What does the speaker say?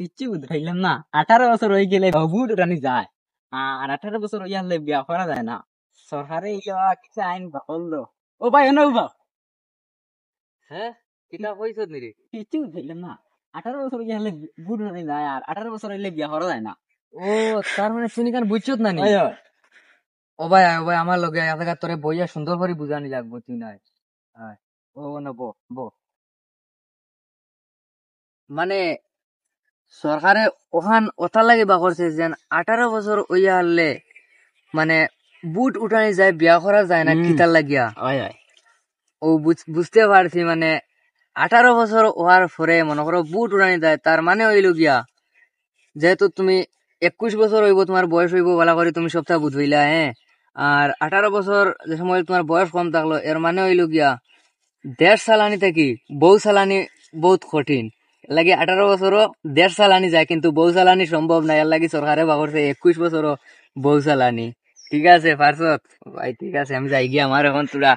কিচ্ছু বুঝাইলাম না। 18 বছর হয়ে গেলে বুট উঠানি যায়, আর 18 বছর হইয়া হলে বিয়া করা যায় না। সরকারে ইয়া কিছু আইন করলো। ও ভাই এনে উঠো। হ্যাঁ, কিতা কইছত নি রে? কিচ্ছু বুঝাইলাম না। 18 বছর হইয়া হলে বুট উঠানি যায়, আর 18 বছর হইলে বিয়া করা যায় না। ও, তার মানে তুই কান বুঝছত না নি? ওই ওই। ও ভাই আয়, ও ভাই আমার লগে এলাকা তোরে বইয়া সুন্দর করে বুঝানি লাগবো তুই নাই। আয়, ও না বো বো। মানে সরকারে ওখান ওটা লাগে বা করছে যেন 18 বছর ওইয়া হলে মানে বুট উঠানি যায়, বিয়া করা যায় না, কিতার লাগিয়া। ওই ওই। ও বুঝতে পারছি, মানে 18 বছর হওয়ার পরে মনে করো বুট উঠানি যায়, তার মানে হইল গিয়া যেহেতু তুমি 21 বছর হইব, তোমার বয়স হইব বলা করে তুমি সবটা বুঝইলা, হ্যাঁ। আর 18 বছর যে সময় তোমার বয়স কম থাকলো, এর মানে হইল গিয়া দেড় সালানি থাকি বউ সালানি বহুত কঠিন। এর লাগি 18 বছরও দেড় সালানি যায়, কিন্তু বউ সালানি সম্ভব না। এর লাগি সরকারে বাগরছে 21 বছরও বউ সালানি। ঠিক আছে পারছত ভাই? ঠিক আছে, আমি যাই গিয়া, আমার এখন তোরা